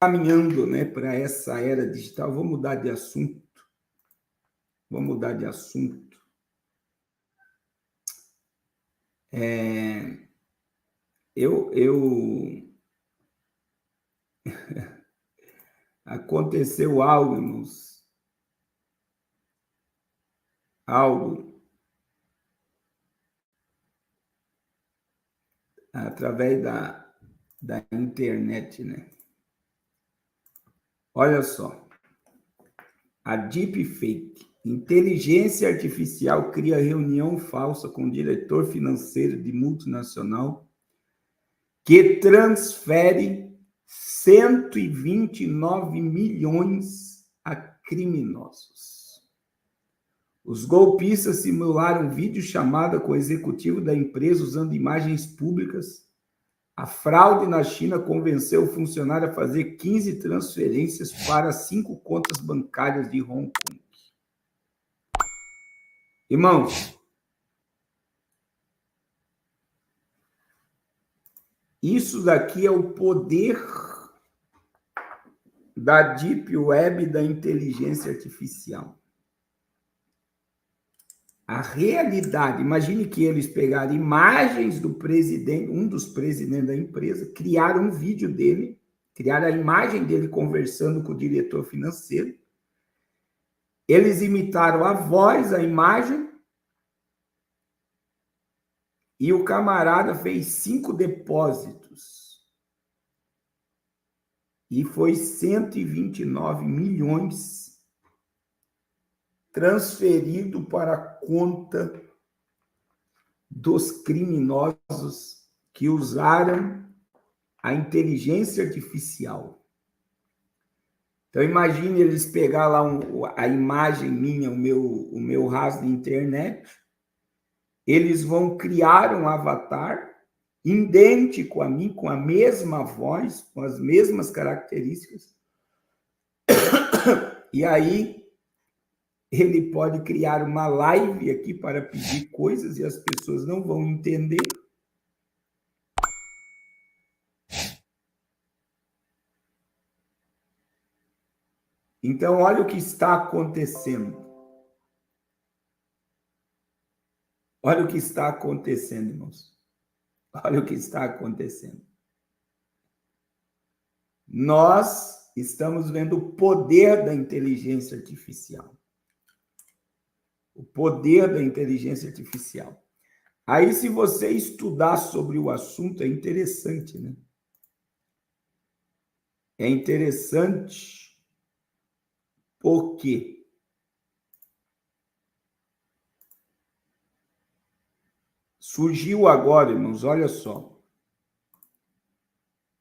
caminhando, né, para essa era digital. Vou mudar de assunto. Aconteceu algo, irmãos. Algo através da internet, né? Olha só. A deepfake. Inteligência artificial cria reunião falsa com diretor financeiro de multinacional que transfere 129 milhões a criminosos. Os golpistas simularam videochamada com o executivo da empresa usando imagens públicas. A fraude na China convenceu o funcionário a fazer 15 transferências para 5 contas bancárias de Hong Kong. Irmãos, isso daqui é o poder da Deep Web, da inteligência artificial. A realidade, imagine que eles pegaram imagens do presidente, um dos presidentes da empresa, criaram um vídeo dele, criaram a imagem dele conversando com o diretor financeiro. Eles imitaram a voz, a imagem, e o camarada fez 5 depósitos. E foi 129 milhões transferido para a conta dos criminosos que usaram a inteligência artificial. Então, imagine eles pegar lá a imagem minha, o meu rastro de internet, eles vão criar um avatar idêntico a mim, com a mesma voz, com as mesmas características, e aí ele pode criar uma live aqui para pedir coisas e as pessoas não vão entender. Então, olha o que está acontecendo. Olha o que está acontecendo, irmãos. Olha o que está acontecendo. Nós estamos vendo o poder da inteligência artificial. O poder da inteligência artificial. Aí, se você estudar sobre o assunto, é interessante, né? É interessante porque surgiu agora, irmãos, olha só.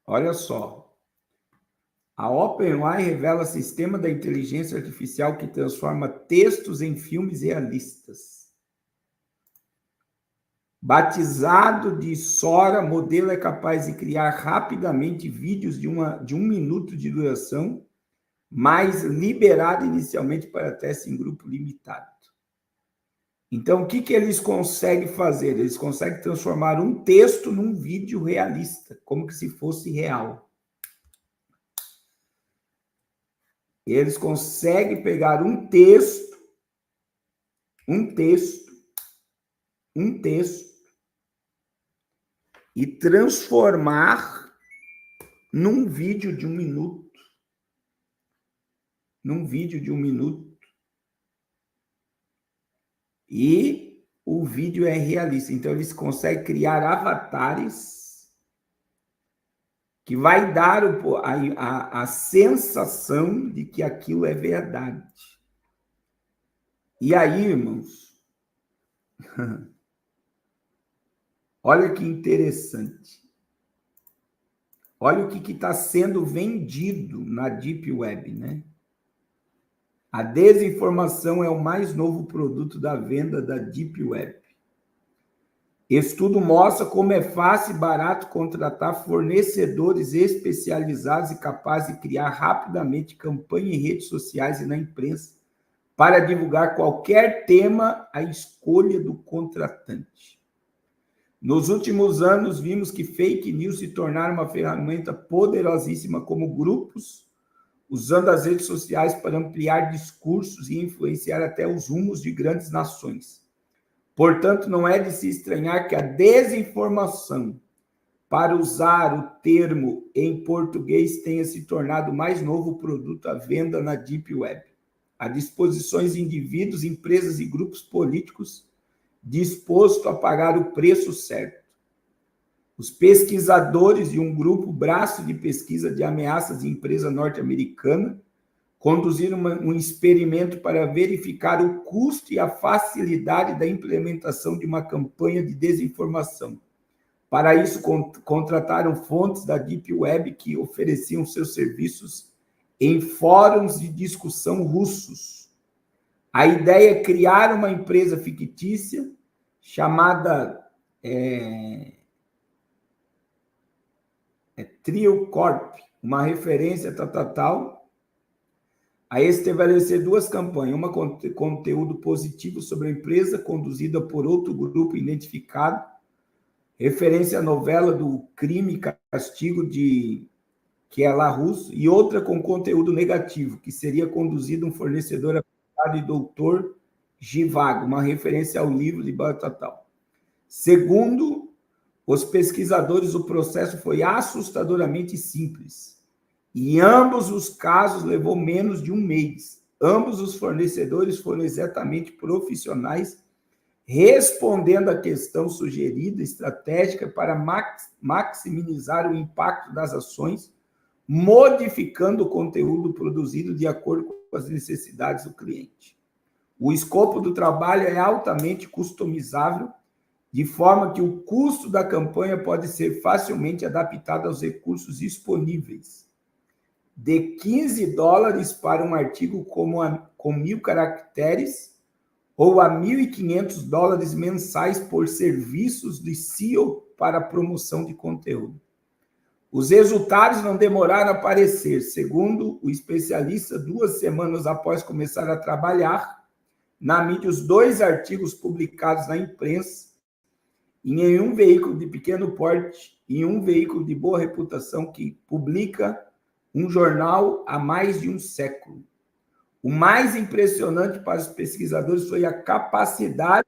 Olha só. A OpenAI revela sistema da inteligência artificial que transforma textos em filmes realistas. Batizado de Sora, modelo é capaz de criar rapidamente vídeos de 1 minuto de duração, mas liberado inicialmente para teste em grupo limitado. Então, o que eles conseguem fazer? Eles conseguem transformar um texto num vídeo realista, como que se fosse real. Eles conseguem pegar um texto, e transformar num vídeo de 1 minuto. E o vídeo é realista. Então, eles conseguem criar avatares que vai dar a sensação de que aquilo é verdade. E aí, irmãos, olha que interessante. Olha o que está sendo vendido na Deep Web, né? A desinformação é o mais novo produto da venda da Deep Web. Estudo mostra como é fácil e barato contratar fornecedores especializados e capazes de criar rapidamente campanha em redes sociais e na imprensa para divulgar qualquer tema à escolha do contratante. Nos últimos anos, vimos que fake news se tornaram uma ferramenta poderosíssima como grupos, usando as redes sociais para ampliar discursos e influenciar até os rumos de grandes nações. Portanto, não é de se estranhar que a desinformação, para usar o termo em português, tenha se tornado o mais novo produto à venda na Deep Web, à disposição de indivíduos, empresas e grupos políticos dispostos a pagar o preço certo. Os pesquisadores de um grupo braço de pesquisa de ameaças de empresa norte-americana conduziram um experimento para verificar o custo e a facilidade da implementação de uma campanha de desinformação. Para isso, contrataram fontes da Deep Web que ofereciam seus serviços em fóruns de discussão russos. A ideia é criar uma empresa fictícia chamada Trio Corp, uma referência tal, a estabelecer duas campanhas, uma com conteúdo positivo sobre a empresa, conduzida por outro grupo identificado, referência à novela do Crime e Castigo, que é lá russo, e outra com conteúdo negativo, que seria conduzido um fornecedor de Dr. Zhivago, uma referência ao livro de Batatal. Segundo os pesquisadores, o processo foi assustadoramente simples. Em ambos os casos, levou menos de um mês. Ambos os fornecedores foram exatamente profissionais, respondendo à questão sugerida, estratégica para maximizar o impacto das ações, modificando o conteúdo produzido de acordo com as necessidades do cliente. O escopo do trabalho é altamente customizável, de forma que o custo da campanha pode ser facilmente adaptado aos recursos disponíveis. De $15 para um artigo com 1.000 caracteres ou a $1.500 mensais por serviços de SEO para promoção de conteúdo. Os resultados não demoraram a aparecer. Segundo o especialista, 2 semanas após começar a trabalhar na mídia, os 2 artigos publicados na imprensa, em um veículo de pequeno porte e um veículo de boa reputação que publica um jornal há mais de um século. O mais impressionante para os pesquisadores foi a capacidade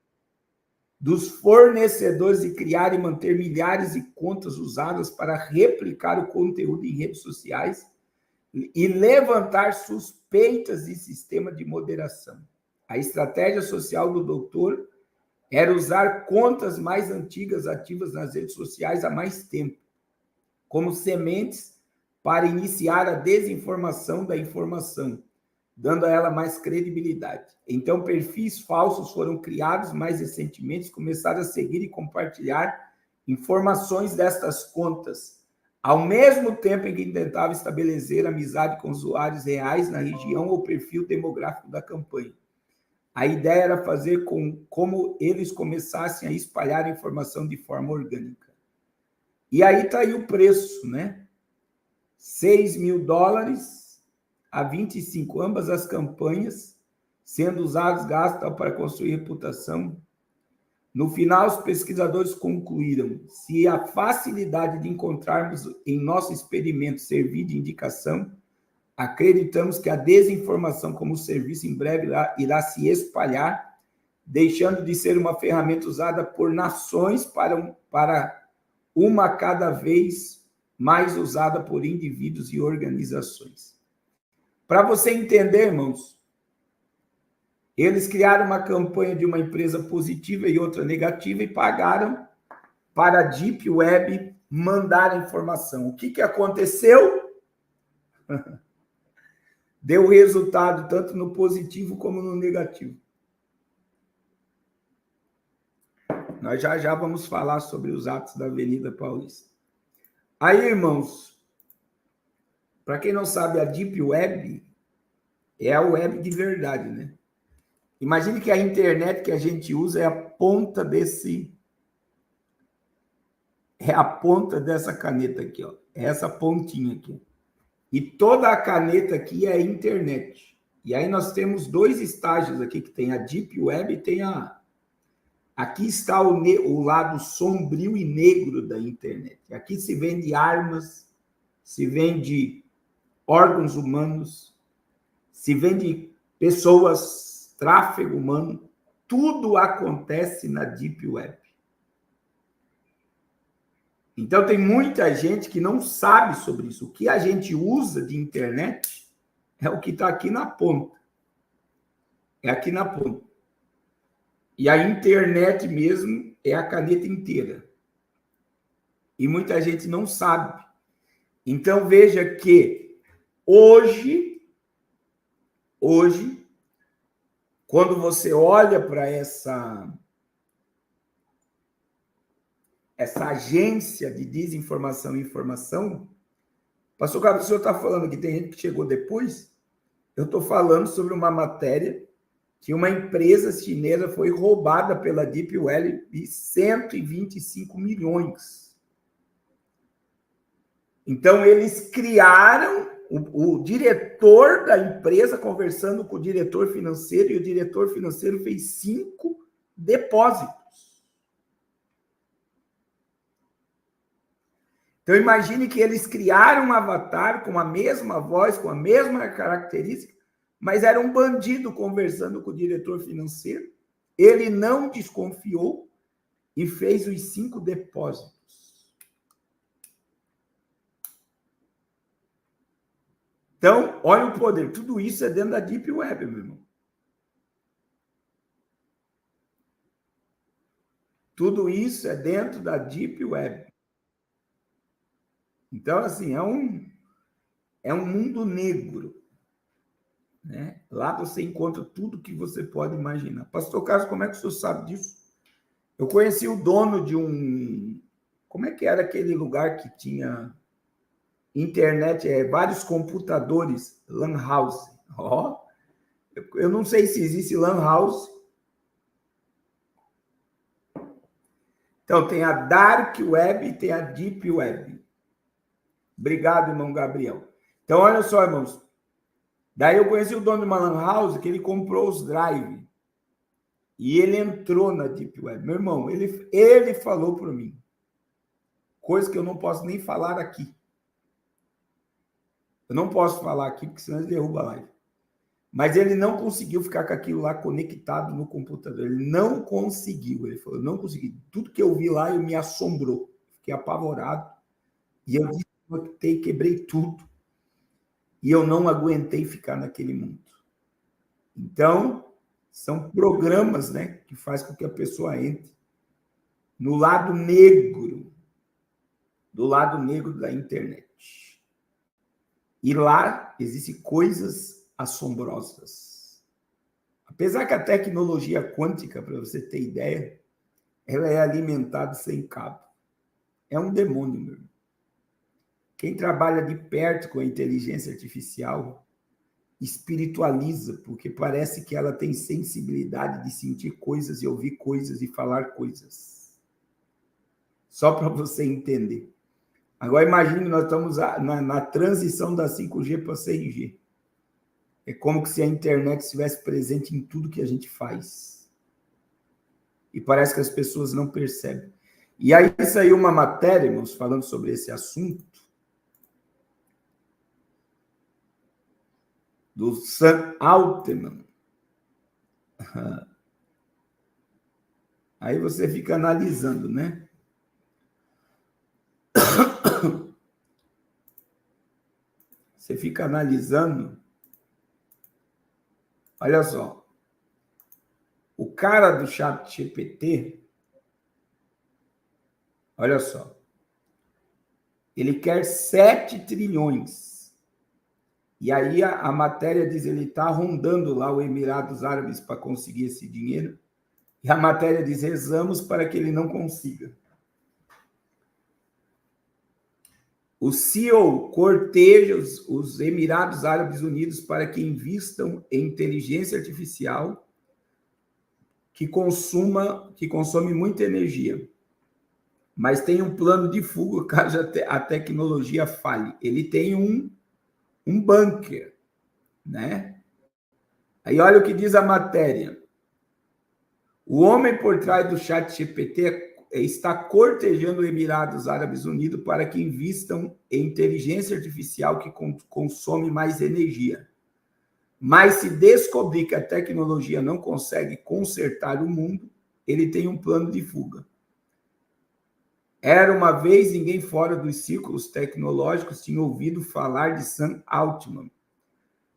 dos fornecedores de criar e manter milhares de contas usadas para replicar o conteúdo em redes sociais e levantar suspeitas de sistema de moderação. A estratégia social do doutor era usar contas mais antigas ativas nas redes sociais há mais tempo, como sementes para iniciar a desinformação da informação, dando a ela mais credibilidade. Então, perfis falsos foram criados mais recentemente, começaram a seguir e compartilhar informações destas contas, ao mesmo tempo em que tentava estabelecer amizade com usuários reais na região ou perfil demográfico da campanha. A ideia era fazer como eles começassem a espalhar a informação de forma orgânica. E aí está aí o preço, né? $6.000 a 25, ambas as campanhas, sendo usados gastos para construir reputação. No final, os pesquisadores concluíram: se a facilidade de encontrarmos em nosso experimento servir de indicação, acreditamos que a desinformação como serviço em breve irá se espalhar, deixando de ser uma ferramenta usada por nações para uma cada vez mais usada por indivíduos e organizações. Para você entender, irmãos, eles criaram uma campanha de uma empresa positiva e outra negativa e pagaram para a Deep Web mandar a informação. O que aconteceu? Deu resultado tanto no positivo como no negativo. Nós já vamos falar sobre os atos da Avenida Paulista. Aí, irmãos, para quem não sabe, a Deep Web é a web de verdade, né? Imagine que a internet que a gente usa é a ponta dessa caneta aqui, ó. É essa pontinha aqui. E toda a caneta aqui é a internet. E aí nós temos 2 estágios aqui, que tem a Deep Web e tem a Aqui está o lado sombrio e negro da internet. Aqui se vende armas, se vende órgãos humanos, se vende pessoas, tráfego humano. Tudo acontece na Deep Web. Então, tem muita gente que não sabe sobre isso. O que a gente usa de internet é o que está aqui na ponta. É aqui na ponta. E a internet mesmo é a caneta inteira. E muita gente não sabe. Então, veja que hoje, quando você olha para essa agência de desinformação e informação, pastor Carlos, o senhor está falando que tem gente que chegou depois? Eu estou falando sobre uma matéria que uma empresa chinesa foi roubada pela Deep Web de 125 milhões. Então, eles criaram o diretor da empresa conversando com o diretor financeiro, e o diretor financeiro fez 5 depósitos. Então, imagine que eles criaram um avatar com a mesma voz, com a mesma característica, mas era um bandido conversando com o diretor financeiro. Ele não desconfiou e fez os 5 depósitos. Então, olha o poder. Tudo isso é dentro da Deep Web, meu irmão. Tudo isso é dentro da Deep Web. Então, assim, é um mundo negro. Né? Lá você encontra tudo que você pode imaginar. Pastor Carlos, como é que o senhor sabe disso? Eu conheci o dono de um... Como é que era aquele lugar que tinha internet, vários computadores, Lan House. Eu não sei se existe Lan House. Então, tem a Dark Web e tem a Deep Web. Obrigado, irmão Gabriel. Então, olha só, irmãos. Daí eu conheci o dono de uma Lan House que ele comprou os drive. E ele entrou na Deep Web. Meu irmão, ele falou para mim coisa que eu não posso nem falar aqui. Eu não posso falar aqui, porque senão ele derruba a live. Mas ele não conseguiu ficar com aquilo lá conectado no computador. Ele não conseguiu. Ele falou, não consegui. Tudo que eu vi lá, me assombrou. Fiquei apavorado. E eu desconectei, quebrei tudo. E eu não aguentei ficar naquele mundo. Então, são programas, né, que faz com que a pessoa entre no lado negro, do lado negro da internet. E lá existem coisas assombrosas. Apesar que a tecnologia quântica, para você ter ideia, ela é alimentada sem cabo. É um demônio, meu irmão. Quem trabalha de perto com a inteligência artificial espiritualiza, porque parece que ela tem sensibilidade de sentir coisas e ouvir coisas e falar coisas. Só para você entender. Agora, imagine, nós estamos na transição da 5G para 6G. É como se a internet estivesse presente em tudo que a gente faz. E parece que as pessoas não percebem. E aí saiu uma matéria, irmãos, falando sobre esse assunto, do Sam Altman. Aí você fica analisando, né? Você fica analisando. Olha só. O cara do ChatGPT, olha só. Ele quer 7 trilhões. E aí a matéria diz, ele está rondando lá o Emirados Árabes para conseguir esse dinheiro. E a matéria diz, rezamos para que ele não consiga. O CEO corteja os Emirados Árabes Unidos para que invistam em inteligência artificial que consome muita energia. Mas tem um plano de fuga caso a tecnologia falhe. Ele tem um bunker, né? Aí olha o que diz a matéria. O homem por trás do ChatGPT está cortejando os Emirados Árabes Unidos para que invistam em inteligência artificial que consome mais energia. Mas se descobrir que a tecnologia não consegue consertar o mundo, ele tem um plano de fuga. Era uma vez ninguém fora dos círculos tecnológicos tinha ouvido falar de Sam Altman.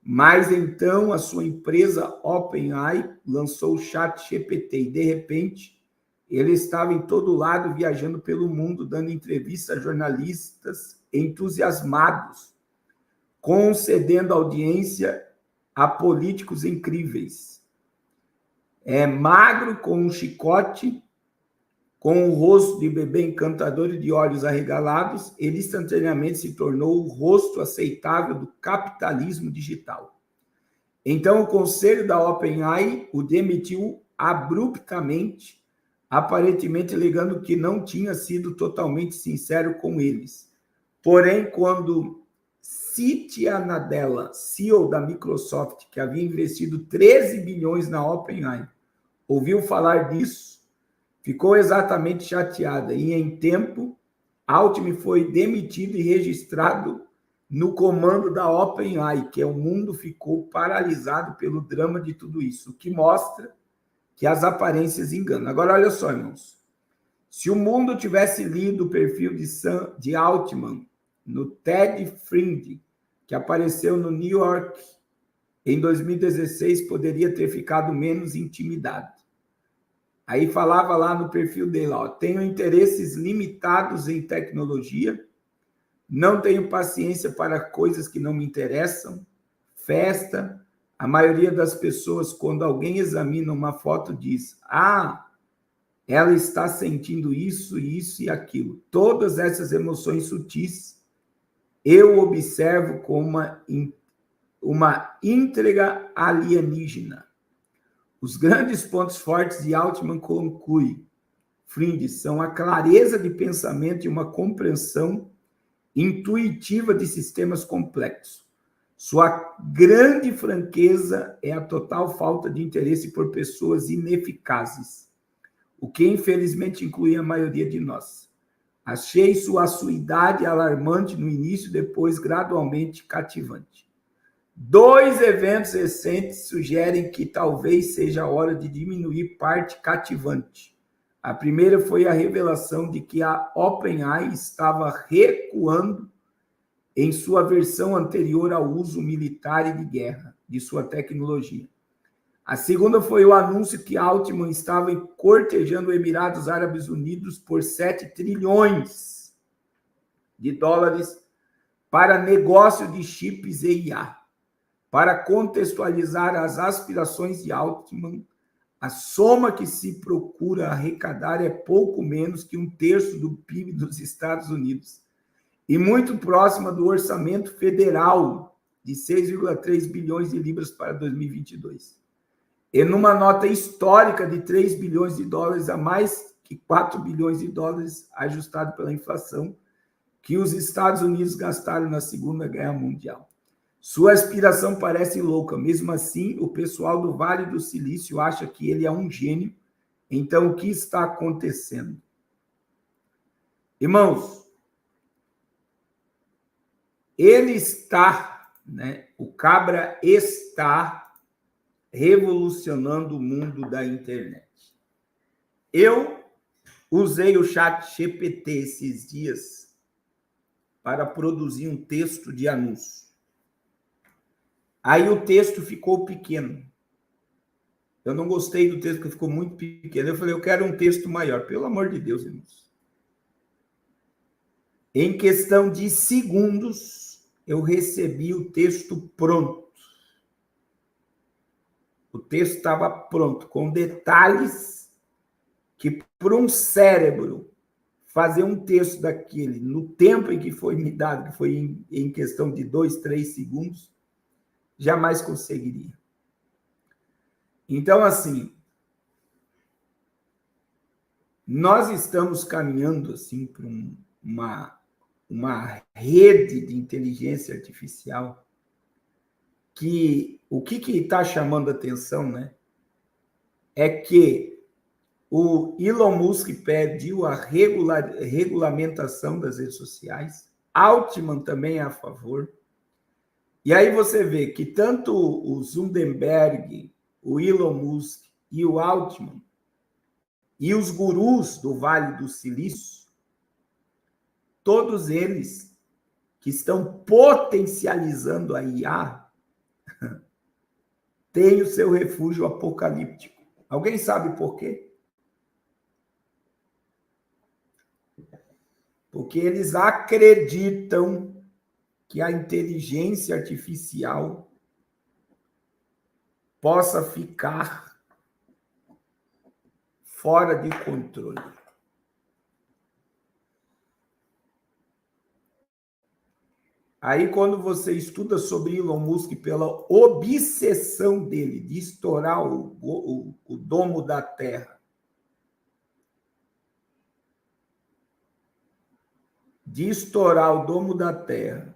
Mas então a sua empresa OpenAI lançou o ChatGPT e, de repente, ele estava em todo lado, viajando pelo mundo, dando entrevistas a jornalistas entusiasmados, concedendo audiência a políticos incríveis. É magro, com um chicote, com o rosto de bebê encantador e de olhos arregalados, ele instantaneamente se tornou o rosto aceitável do capitalismo digital. Então, o conselho da OpenAI o demitiu abruptamente, aparentemente alegando que não tinha sido totalmente sincero com eles. Porém, quando Satya Nadella, CEO da Microsoft, que havia investido 13 bilhões na OpenAI, ouviu falar disso, ficou exatamente chateada e, em tempo, Altman foi demitido e registrado no comando da OpenAI, que o mundo ficou paralisado pelo drama de tudo isso, o que mostra que as aparências enganam. Agora, olha só, irmãos. Se o mundo tivesse lido o perfil de Altman no TED Friend, que apareceu no New York em 2016, poderia ter ficado menos intimidado. Aí falava lá no perfil dele, ó, tenho interesses limitados em tecnologia, não tenho paciência para coisas que não me interessam, festa. A maioria das pessoas, quando alguém examina uma foto, diz, ela está sentindo isso, isso e aquilo. Todas essas emoções sutis eu observo como uma entrega alienígena. Os grandes pontos fortes de Altman, conclui Friend, são a clareza de pensamento e uma compreensão intuitiva de sistemas complexos. Sua grande franqueza é a total falta de interesse por pessoas ineficazes, o que infelizmente inclui a maioria de nós. Achei sua acuidade alarmante no início, depois gradualmente cativante. 2 eventos recentes sugerem que talvez seja a hora de diminuir parte cativante. A primeira foi a revelação de que a OpenAI estava recuando em sua versão anterior ao uso militar e de guerra de sua tecnologia. A segunda foi o anúncio que Altman estava cortejando os Emirados Árabes Unidos por 7 trilhões de dólares para negócio de chips e IA. Para contextualizar as aspirações de Altman, a soma que se procura arrecadar é pouco menos que 1/3 do PIB dos Estados Unidos e muito próxima do orçamento federal de 6,3 bilhões de libras para 2022. E numa nota histórica de 3 bilhões de dólares a mais que 4 bilhões de dólares ajustado pela inflação que os Estados Unidos gastaram na Segunda Guerra Mundial. Sua aspiração parece louca, mesmo assim, o pessoal do Vale do Silício acha que ele é um gênio. Então, o que está acontecendo? Irmãos, ele está, o cabra está revolucionando o mundo da internet. Eu usei o ChatGPT esses dias para produzir um texto de anúncio. Aí o texto ficou pequeno. Eu não gostei do texto, porque ficou muito pequeno. Eu falei, eu quero um texto maior. Pelo amor de Deus, irmãos. Em questão de segundos, eu recebi o texto pronto. O texto estava pronto, com detalhes que, para um cérebro, fazer um texto daquele, no tempo em que foi me dado, que foi em questão de 2, 3 segundos, jamais conseguiria. Então, assim, nós estamos caminhando assim para uma rede de inteligência artificial que o que está chamando a atenção, é que O Elon Musk pediu a regulamentação das redes sociais. Altman também é a favor. E aí você vê que tanto o Zuckerberg, o Elon Musk e o Altman e os gurus do Vale do Silício, todos eles que estão potencializando a IA, têm o seu refúgio apocalíptico. Alguém sabe por quê? Porque eles acreditam que a inteligência artificial possa ficar fora de controle. Aí, quando você estuda sobre Elon Musk pela obsessão dele de estourar o domo da Terra, de estourar o domo da Terra